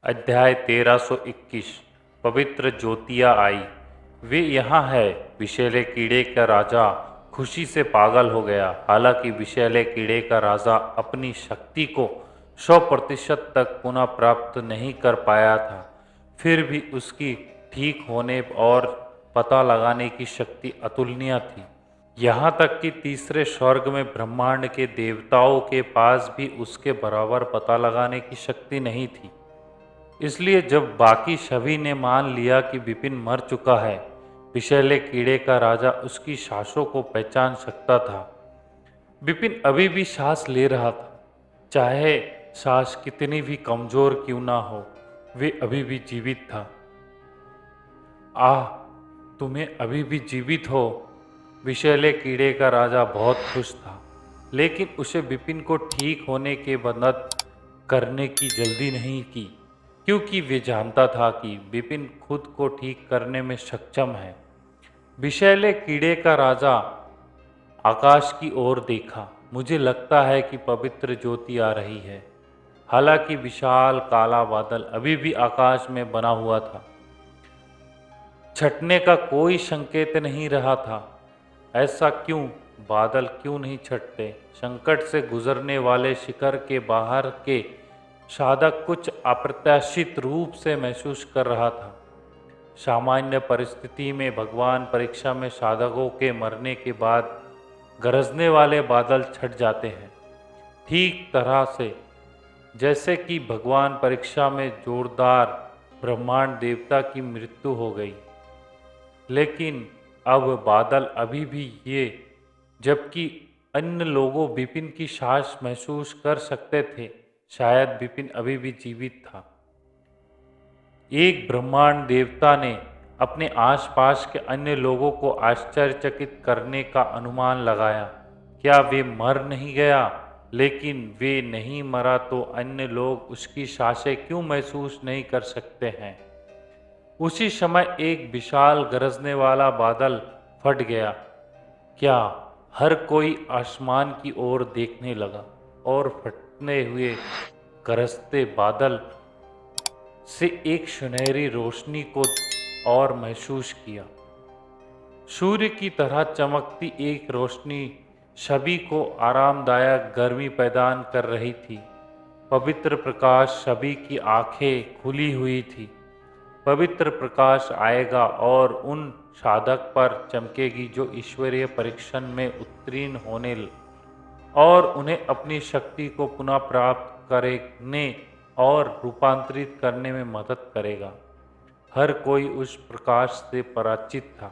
अध्याय 1321 पवित्र ज्योतिया आई। वे यहाँ है। विषैले कीड़े का राजा खुशी से पागल हो गया। हालांकि विषैले कीड़े का राजा अपनी शक्ति को 100% तक पुनः प्राप्त नहीं कर पाया था, फिर भी उसकी ठीक होने और पता लगाने की शक्ति अतुलनीय थी। यहाँ तक कि तीसरे स्वर्ग में ब्रह्मांड के देवताओं के पास भी उसके बराबर पता लगाने की शक्ति नहीं थी। इसलिए जब बाकी सभी ने मान लिया कि विपिन मर चुका है, विषैले कीड़े का राजा उसकी सांसों को पहचान सकता था। विपिन अभी भी सांस ले रहा था, चाहे सांस कितनी भी कमजोर क्यों ना हो, वे अभी भी जीवित था। आह, तुम्हें अभी भी जीवित हो। विषैले कीड़े का राजा बहुत खुश था, लेकिन उसे विपिन को ठीक होने के मदद करने की जल्दी नहीं की, क्योंकि वे जानता था कि विपिन खुद को ठीक करने में सक्षम है। विषैले कीड़े का राजा आकाश की ओर देखा। मुझे लगता है कि पवित्र ज्योति आ रही है। हालांकि विशाल काला बादल अभी भी आकाश में बना हुआ था, छटने का कोई संकेत नहीं रहा था। ऐसा क्यों? बादल क्यों नहीं छटते? संकट से गुजरने वाले शिखर के बाहर के साधक कुछ अप्रत्याशित रूप से महसूस कर रहा था। सामान्य परिस्थिति में भगवान परीक्षा में साधकों के मरने के बाद गरजने वाले बादल छट जाते हैं, ठीक तरह से जैसे कि भगवान परीक्षा में जोरदार ब्रह्मांड देवता की मृत्यु हो गई। लेकिन अब बादल अभी भी ये, जबकि अन्य लोगों विपिन की सांस महसूस कर सकते थे। शायद विपिन अभी भी जीवित था। एक ब्रह्मांड देवता ने अपने आसपास के अन्य लोगों को आश्चर्यचकित करने का अनुमान लगाया। क्या वे मर नहीं गया? लेकिन वे नहीं मरा तो अन्य लोग उसकी सांसें क्यों महसूस नहीं कर सकते हैं? उसी समय एक विशाल गरजने वाला बादल फट गया। क्या? हर कोई आसमान की ओर देखने लगा और फटने हुए गरजते बादल से एक सुनहरी रोशनी को और महसूस किया। सूर्य की तरह चमकती एक रोशनी सभी को आरामदायक गर्मी प्रदान कर रही थी। पवित्र प्रकाश सभी की आंखें खुली हुई थी। पवित्र प्रकाश आएगा और उन साधक पर चमकेगी जो ईश्वरीय परीक्षण में उत्तीर्ण होने और उन्हें अपनी शक्ति को पुनः प्राप्त करने और रूपांतरित करने में मदद करेगा। हर कोई उस प्रकाश से परिचित था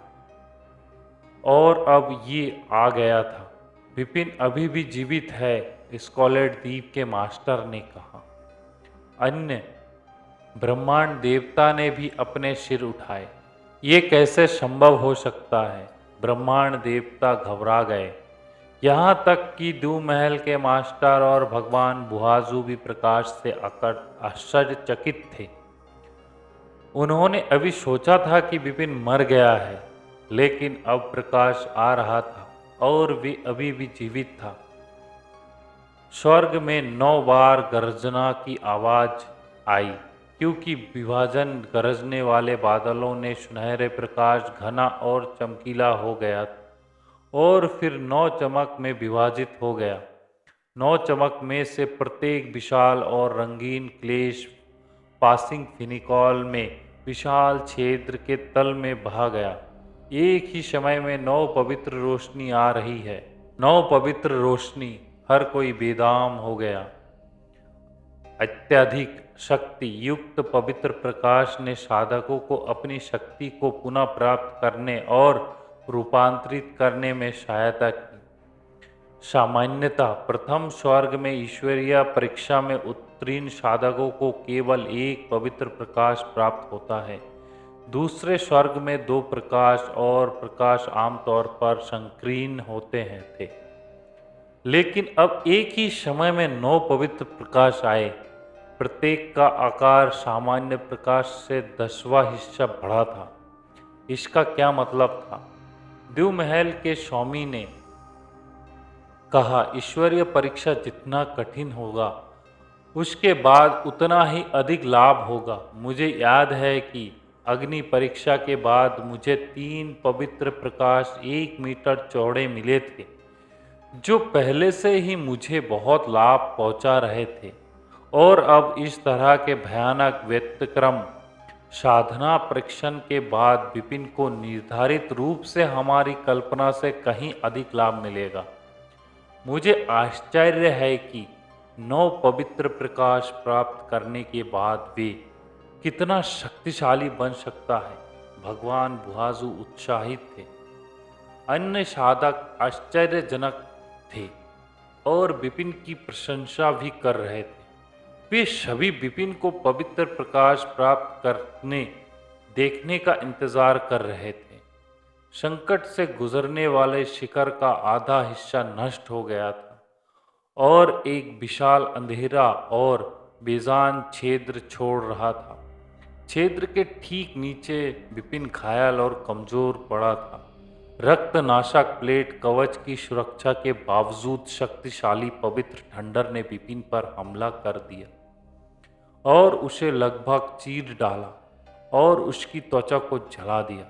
और अब ये आ गया था। विपिन अभी भी जीवित है, स्कॉलेट द्वीप के मास्टर ने कहा। अन्य ब्रह्मांड देवता ने भी अपने सिर उठाए। ये कैसे संभव हो सकता है? ब्रह्मांड देवता घबरा गए। यहाँ तक कि दो महल के मास्टर और भगवान बुहाजू भी प्रकाश से आश्चर्यचकित थे। उन्होंने अभी सोचा था कि विपिन मर गया है, लेकिन अब प्रकाश आ रहा था और वे अभी भी जीवित था। स्वर्ग में 9 बार गर्जना की आवाज आई, क्योंकि विभाजन गरजने वाले बादलों ने सुनहरे प्रकाश घना और चमकीला हो गया और फिर 9 चमक में विभाजित हो गया। 9 चमक में से प्रत्येक विशाल और रंगीन क्लेश पासिंग फिनिकॉल में विशाल क्षेत्र के तल में बहा गया। एक ही समय में 9 पवित्र रोशनी आ रही है। 9 पवित्र रोशनी। हर कोई बेदाम हो गया। अत्यधिक शक्ति युक्त पवित्र प्रकाश ने साधकों को अपनी शक्ति को पुनः प्राप्त करने और रूपांतरित करने में सहायता की। सामान्यतः प्रथम स्वर्ग में ईश्वरीय परीक्षा में उत्तीर्ण साधकों को केवल एक पवित्र प्रकाश प्राप्त होता है। दूसरे स्वर्ग में 2 प्रकाश और प्रकाश आमतौर पर संकीर्ण होते हैं थे। लेकिन अब एक ही समय में 9 पवित्र प्रकाश आए। प्रत्येक का आकार सामान्य प्रकाश से 10वां हिस्सा बड़ा था। इसका क्या मतलब था? द्यू महल के स्वामी ने कहा, ईश्वरीय परीक्षा जितना कठिन होगा उसके बाद उतना ही अधिक लाभ होगा। मुझे याद है कि अग्नि परीक्षा के बाद मुझे 3 पवित्र प्रकाश 1 मीटर चौड़े मिले थे, जो पहले से ही मुझे बहुत लाभ पहुंचा रहे थे। और अब इस तरह के भयानक व्यतिक्रम साधना परीक्षण के बाद विपिन को निर्धारित रूप से हमारी कल्पना से कहीं अधिक लाभ मिलेगा। मुझे आश्चर्य है कि 9 पवित्र प्रकाश प्राप्त करने के बाद वे कितना शक्तिशाली बन सकता है। भगवान बुहाजू उत्साहित थे, अन्य साधक आश्चर्यजनक थे और विपिन की प्रशंसा भी कर रहे थे। वे सभी विपिन को पवित्र प्रकाश प्राप्त करने देखने का इंतजार कर रहे थे। संकट से गुजरने वाले शिखर का आधा हिस्सा नष्ट हो गया था और एक विशाल अंधेरा और बेजान छिद्र छोड़ रहा था। छिद्र के ठीक नीचे विपिन घायल और कमजोर पड़ा था। रक्तनाशक प्लेट कवच की सुरक्षा के बावजूद शक्तिशाली पवित्र ठंडर ने विपिन पर हमला कर दिया और उसे लगभग चीर डाला और उसकी त्वचा को जला दिया।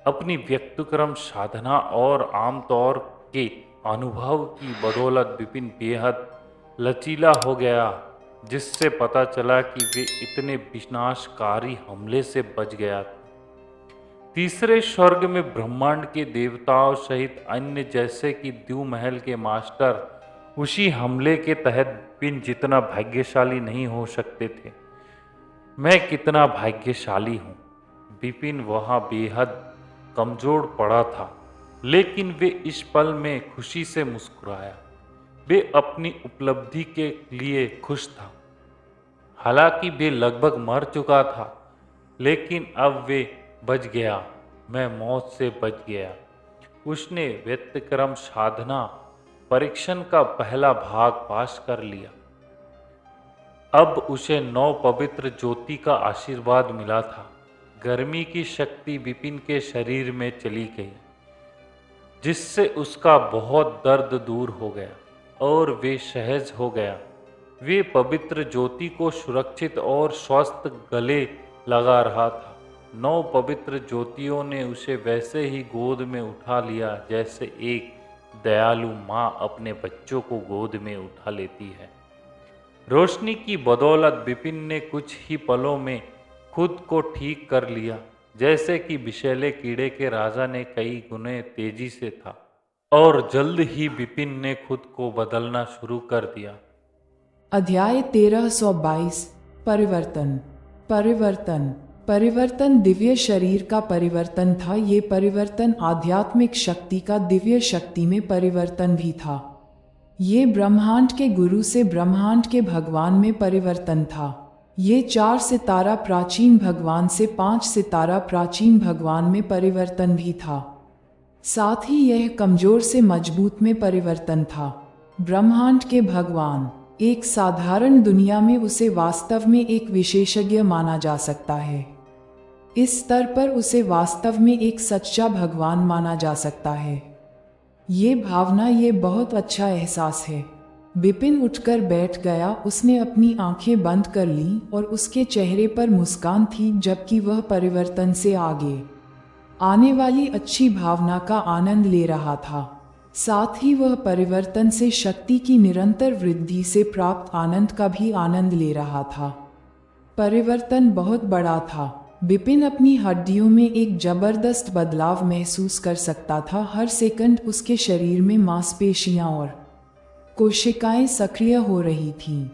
अपनी व्यक्तिक्रम साधना और आमतौर के अनुभव की बदौलत विपिन बेहद लचीला हो गया, जिससे पता चला कि वे इतने विनाशकारी हमले से बच गया था। तीसरे स्वर्ग में ब्रह्मांड के देवताओं सहित अन्य जैसे कि द्युमहल के मास्टर उसी हमले के तहत विपिन जितना भाग्यशाली नहीं हो सकते थे। मैं कितना भाग्यशाली हूँ। विपिन वहाँ बेहद कमजोर पड़ा था, लेकिन वे इस पल में खुशी से मुस्कुराया। वे अपनी उपलब्धि के लिए खुश था। हालांकि वे लगभग मर चुका था, लेकिन अब वे बच गया। मैं मौत से बच गया। उसने व्यतिक्रम साधना परीक्षण का पहला भाग पास कर लिया। अब उसे 9 पवित्र ज्योति का आशीर्वाद मिला था। गर्मी की शक्ति विपिन के शरीर में चली गई, जिससे उसका बहुत दर्द दूर हो गया और वे सहज हो गया। वे पवित्र ज्योति को सुरक्षित और स्वस्थ गले लगा रहा था। 9 पवित्र ज्योतियों ने उसे वैसे ही गोद में उठा लिया जैसे एक दयालु माँ अपने बच्चों को गोद में उठा लेती है। रोशनी की बदौलत विपिन ने कुछ ही पलों में खुद को ठीक कर लिया, जैसे कि विषैले कीड़े के राजा ने कई गुने तेजी से था। और जल्द ही विपिन ने खुद को बदलना शुरू कर दिया। अध्याय 1322 परिवर्तन। परिवर्तन परिवर्तन दिव्य शरीर का परिवर्तन था। ये परिवर्तन आध्यात्मिक शक्ति का दिव्य शक्ति में परिवर्तन भी था। ये ब्रह्मांड के गुरु से ब्रह्मांड के भगवान में परिवर्तन था। ये 4 सितारा प्राचीन भगवान से 5 सितारा प्राचीन भगवान में परिवर्तन भी था। साथ ही यह कमजोर से मजबूत में परिवर्तन था। ब्रह्मांड के भगवान एक साधारण दुनिया में उसे वास्तव में एक विशेषज्ञ माना जा सकता है। इस स्तर पर उसे वास्तव में एक सच्चा भगवान माना जा सकता है। ये भावना, ये बहुत अच्छा एहसास है। विपिन उठकर बैठ गया। उसने अपनी आंखें बंद कर लीं और उसके चेहरे पर मुस्कान थी, जबकि वह परिवर्तन से आगे आने वाली अच्छी भावना का आनंद ले रहा था। साथ ही वह परिवर्तन से शक्ति की निरंतर वृद्धि से प्राप्त आनंद का भी आनंद ले रहा था। परिवर्तन बहुत बड़ा था। विपिन अपनी हड्डियों में एक जबरदस्त बदलाव महसूस कर सकता था। हर सेकंड उसके शरीर में मांसपेशियां और कोशिकाएं सक्रिय हो रही थीं।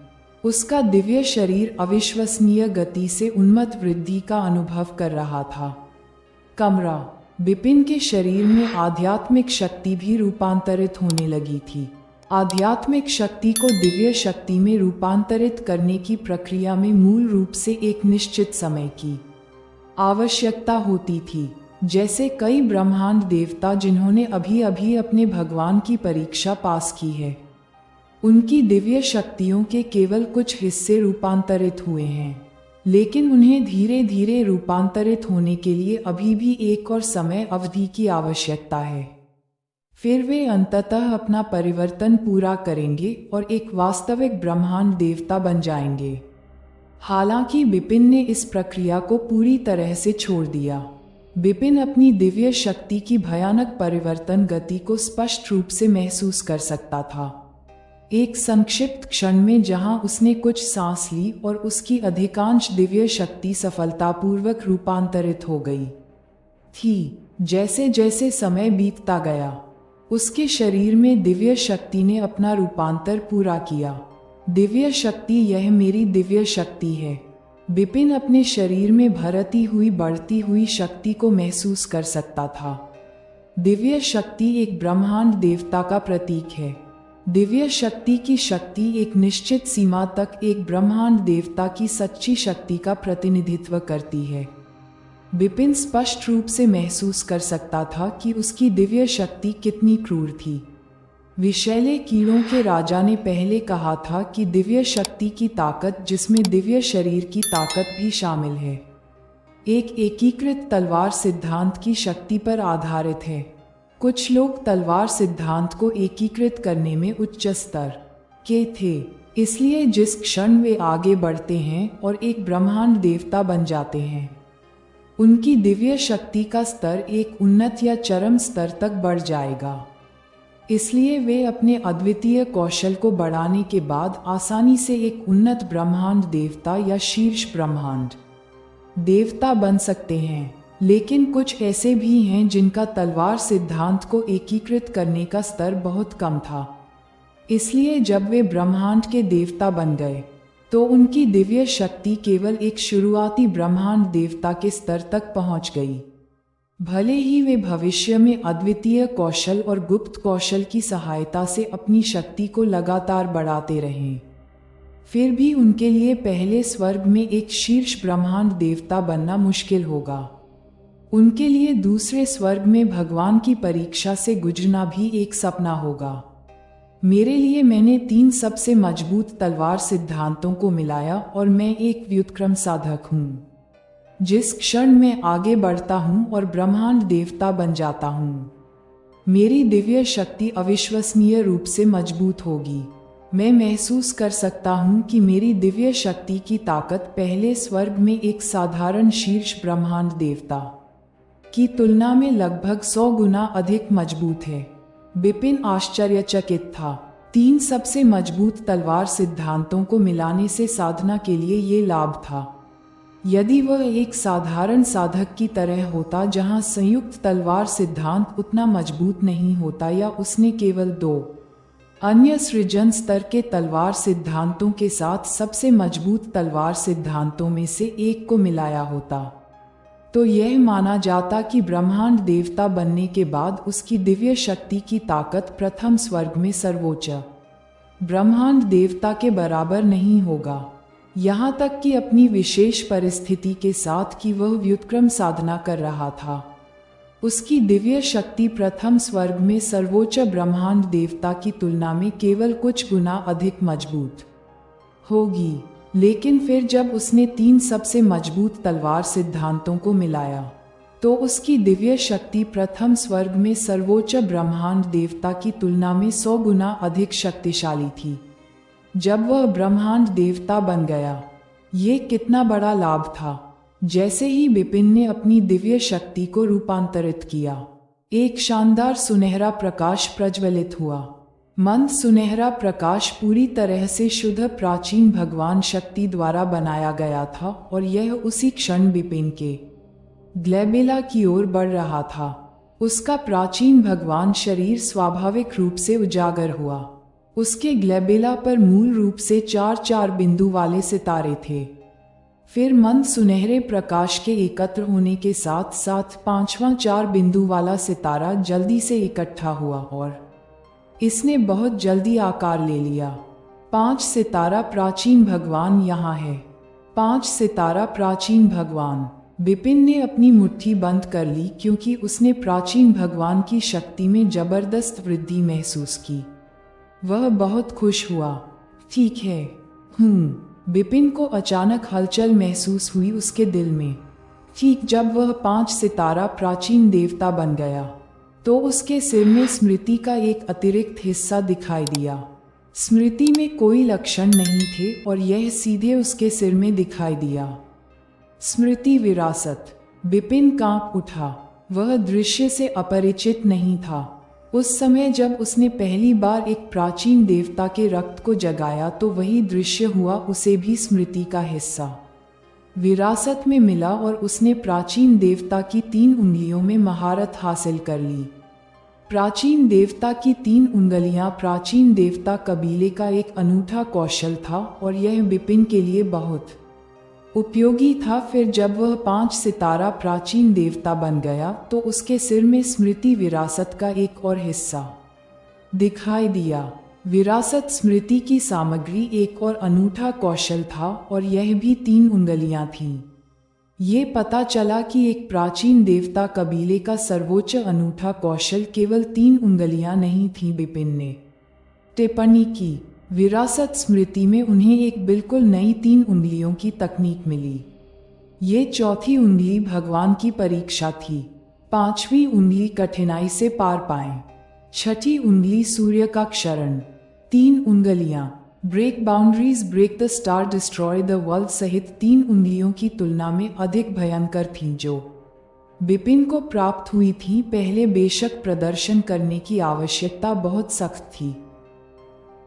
उसका दिव्य शरीर अविश्वसनीय गति से उन्मत्त वृद्धि का अनुभव कर रहा था। कमरा विपिन के शरीर में आध्यात्मिक शक्ति भी रूपांतरित होने लगी थी। आध्यात्मिक शक्ति को दिव्य शक्ति में रूपांतरित करने की प्रक्रिया में मूल रूप से एक निश्चित समय की आवश्यकता होती थी। जैसे कई ब्रह्मांड देवता जिन्होंने अभी अभी अपने भगवान की परीक्षा पास की है, उनकी दिव्य शक्तियों के केवल कुछ हिस्से रूपांतरित हुए हैं, लेकिन उन्हें धीरे धीरे रूपांतरित होने के लिए अभी भी एक और समय अवधि की आवश्यकता है। फिर वे अंततः अपना परिवर्तन पूरा करेंगे और एक वास्तविक ब्रह्मांड देवता बन जाएंगे। हालांकि बिपिन ने इस प्रक्रिया को पूरी तरह से छोड़ दिया। बिपिन अपनी दिव्य शक्ति की भयानक परिवर्तन गति को स्पष्ट रूप से महसूस कर सकता था। एक संक्षिप्त क्षण में जहां उसने कुछ सांस ली और उसकी अधिकांश दिव्य शक्ति सफलतापूर्वक रूपांतरित हो गई थी। जैसे जैसे समय बीतता गया, उसके शरीर में दिव्य शक्ति ने अपना रूपांतर पूरा किया। दिव्य शक्ति, यह मेरी दिव्य शक्ति है। बिपिन अपने शरीर में भरती हुई बढ़ती हुई शक्ति को महसूस कर सकता था। दिव्य शक्ति एक ब्रह्मांड देवता का प्रतीक है। दिव्य शक्ति की शक्ति एक निश्चित सीमा तक एक ब्रह्मांड देवता की सच्ची शक्ति का प्रतिनिधित्व करती है। बिपिन स्पष्ट रूप से महसूस कर सकता था कि उसकी दिव्य शक्ति कितनी क्रूर थी। विषैले कीड़ों के राजा ने पहले कहा था कि दिव्य शक्ति की ताकत, जिसमें दिव्य शरीर की ताकत भी शामिल है, एक एकीकृत तलवार सिद्धांत की शक्ति पर आधारित है। कुछ लोग तलवार सिद्धांत को एकीकृत करने में उच्च स्तर के थे, इसलिए जिस क्षण वे आगे बढ़ते हैं और एक ब्रह्मांड देवता बन जाते हैं, उनकी दिव्य शक्ति का स्तर एक उन्नत या चरम स्तर तक बढ़ जाएगा। इसलिए वे अपने अद्वितीय कौशल को बढ़ाने के बाद आसानी से एक उन्नत ब्रह्मांड देवता या शीर्ष ब्रह्मांड देवता बन सकते हैं। लेकिन कुछ ऐसे भी हैं जिनका तलवार सिद्धांत को एकीकृत करने का स्तर बहुत कम था। इसलिए जब वे ब्रह्मांड के देवता बन गए तो उनकी दिव्य शक्ति केवल एक शुरुआती ब्रह्मांड देवता के स्तर तक पहुंच गई। भले ही वे भविष्य में अद्वितीय कौशल और गुप्त कौशल की सहायता से अपनी शक्ति को लगातार बढ़ाते रहें, फिर भी उनके लिए पहले स्वर्ग में एक शीर्ष ब्रह्मांड देवता बनना मुश्किल होगा। उनके लिए दूसरे स्वर्ग में भगवान की परीक्षा से गुजरना भी एक सपना होगा। मेरे लिए मैंने 3 सबसे मजबूत तलवार सिद्धांतों को मिलाया और मैं एक व्युत्क्रम साधक हूँ। जिस क्षण मैं आगे बढ़ता हूँ और ब्रह्मांड देवता बन जाता हूँ, मेरी दिव्य शक्ति अविश्वसनीय रूप से मजबूत होगी। मैं महसूस कर सकता हूँ कि मेरी दिव्य शक्ति की ताकत पहले स्वर्ग में एक साधारण शीर्ष ब्रह्मांड देवता की तुलना में लगभग 100 गुना अधिक मजबूत है। बिपिन आश्चर्यचकित था। 3 सबसे मजबूत तलवार सिद्धांतों को मिलाने से साधना के लिए ये लाभ था। यदि वह एक साधारण साधक की तरह होता जहां संयुक्त तलवार सिद्धांत उतना मजबूत नहीं होता, या उसने केवल 2 अन्य सृजन स्तर के तलवार सिद्धांतों के साथ सबसे मजबूत तलवार सिद्धांतों में से एक को मिलाया होता, तो यह माना जाता कि ब्रह्मांड देवता बनने के बाद उसकी दिव्य शक्ति की ताकत प्रथम स्वर्ग में सर्वोच्च ब्रह्मांड देवता के बराबर नहीं होगा। यहाँ तक कि अपनी विशेष परिस्थिति के साथ कि वह व्युत्क्रम साधना कर रहा था, उसकी दिव्य शक्ति प्रथम स्वर्ग में सर्वोच्च ब्रह्मांड देवता की तुलना में केवल कुछ गुना अधिक मजबूत होगी। लेकिन फिर जब उसने 3 सबसे मजबूत तलवार सिद्धांतों को मिलाया, तो उसकी दिव्य शक्ति प्रथम स्वर्ग में सर्वोच्च ब्रह्मांड देवता की तुलना में 100 गुना अधिक शक्तिशाली थी। जब वह ब्रह्मांड देवता बन गया, ये कितना बड़ा लाभ था। जैसे ही बिपिन ने अपनी दिव्य शक्ति को रूपांतरित किया, एक शानदार सुनहरा प्रकाश प्रज्वलित हुआ। मंद सुनहरा प्रकाश पूरी तरह से शुद्ध प्राचीन भगवान शक्ति द्वारा बनाया गया था, और यह उसी क्षण बिपिन के ग्लेबेला की ओर बढ़ रहा था। उसका प्राचीन भगवान शरीर स्वाभाविक रूप से उजागर हुआ। उसके ग्लेबेला पर मूल रूप से 4-4 बिंदु वाले सितारे थे। फिर मंद सुनहरे प्रकाश के एकत्र होने के साथ साथ 5वां 4 बिंदु वाला सितारा जल्दी से इकट्ठा हुआ और इसने बहुत जल्दी आकार ले लिया। 5 सितारा प्राचीन भगवान यहाँ है। 5 सितारा प्राचीन भगवान। बिपिन ने अपनी मुट्ठी बंद कर ली क्योंकि उसने प्राचीन भगवान की शक्ति में जबरदस्त वृद्धि महसूस की। वह बहुत खुश हुआ। ठीक है, बिपिन को अचानक हलचल महसूस हुई उसके दिल में। ठीक जब वह 5 सितारा प्राचीन देवता बन गया, तो उसके सिर में स्मृति का एक अतिरिक्त हिस्सा दिखाई दिया। स्मृति में कोई लक्षण नहीं थे और यह सीधे उसके सिर में दिखाई दिया। स्मृति विरासत। विपिन कांप उठा। वह दृश्य से अपरिचित नहीं था। उस समय जब उसने पहली बार एक प्राचीन देवता के रक्त को जगाया तो वही दृश्य हुआ, उसे भी स्मृति का हिस्सा विरासत में मिला और उसने प्राचीन देवता की 3 उंगलियों में महारत हासिल कर ली। प्राचीन देवता की 3 उंगलियां प्राचीन देवता कबीले का एक अनूठा कौशल था और यह विपिन के लिए बहुत उपयोगी था। फिर जब वह 5 सितारा प्राचीन देवता बन गया तो उसके सिर में स्मृति विरासत का एक और हिस्सा दिखाई दिया। विरासत स्मृति की सामग्री एक और अनूठा कौशल था और यह भी 3 उंगलियां थीं। ये पता चला कि एक प्राचीन देवता कबीले का सर्वोच्च अनूठा कौशल केवल 3 उंगलियां नहीं थीं। विपिन ने टिप्पणी की, विरासत स्मृति में उन्हें एक बिल्कुल नई 3 उंगलियों की तकनीक मिली। ये चौथी उंगली भगवान की परीक्षा थी। 5वीं उंगली कठिनाई से पार पाएं। 6ठी उंगली सूर्य का क्षरण। 3 उंगलियां break boundaries, break the star, destroy the world सहित 3 उंगलियों की तुलना में अधिक भयंकर थीं जो विपिन को प्राप्त हुई थी। पहले बेशक प्रदर्शन करने की आवश्यकता बहुत सख्त थी।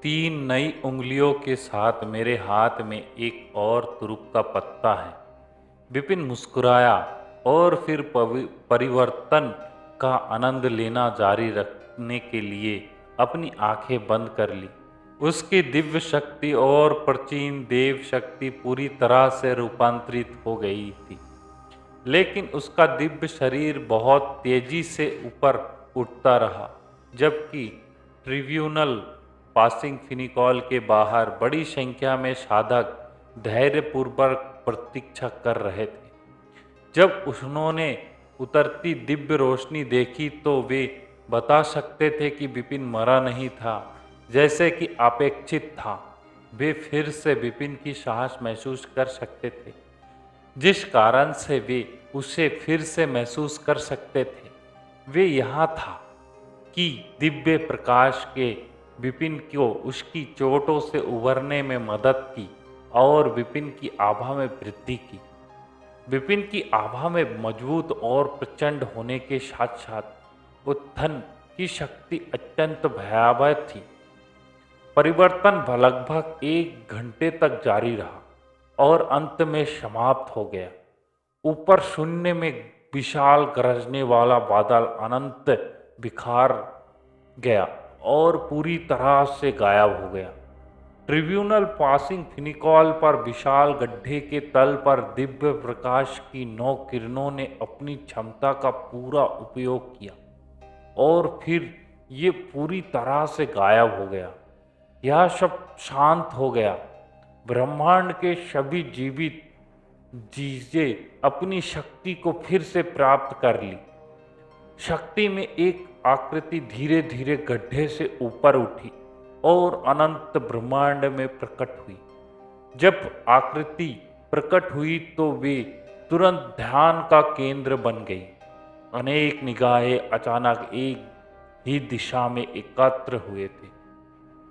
3 नई उंगलियों के साथ मेरे हाथ में एक और तुरुप का पत्ता है। विपिन मुस्कुराया और फिर परिवर्तन का आनंद लेना जारी रखने के लिए अपनी आंखें बंद कर ली। उसकी दिव्य शक्ति और प्राचीन देव शक्ति पूरी तरह से रूपांतरित हो गई थी, लेकिन उसका दिव्य शरीर बहुत तेजी से ऊपर उठता रहा। जबकि ट्रिब्यूनल पासिंग फिनिकॉल के बाहर बड़ी संख्या में साधक धैर्यपूर्वक प्रतीक्षा कर रहे थे। जब उन्होंने उतरती दिव्य रोशनी देखी तो वे बता सकते थे कि विपिन मरा नहीं था, जैसे कि अपेक्षित था। वे फिर से विपिन की सांस महसूस कर सकते थे, जिस कारण से वे उसे फिर से महसूस कर सकते थे। वे यहाँ था कि दिव्य प्रकाश के विपिन को उसकी चोटों से उबरने में मदद की और विपिन की आभा में वृद्धि की। विपिन की आभा में मजबूत और प्रचंड होने के साथ साथ उत्थान की शक्ति अत्यंत भयावह थी। परिवर्तन लगभग 1 घंटे तक जारी रहा और अंत में समाप्त हो गया। ऊपर शून्य में विशाल गरजने वाला बादल अनंत बिखार गया और पूरी तरह से गायब हो गया। ट्रिब्यूनल पासिंग फिनिकॉल पर विशाल गड्ढे के तल पर दिव्य प्रकाश की 9 किरणों ने अपनी क्षमता का पूरा उपयोग किया और फिर ये पूरी तरह से गायब हो गया। यह सब शांत हो गया। ब्रह्मांड के सभी जीवित चीजें अपनी शक्ति को फिर से प्राप्त कर ली। शक्ति में एक आकृति धीरे धीरे गड्ढे से ऊपर उठी और अनंत ब्रह्मांड में प्रकट हुई। जब आकृति प्रकट हुई तो वे तुरंत ध्यान का केंद्र बन गई। अनेक निगाहें अचानक एक ही दिशा में एकत्र हुए थे।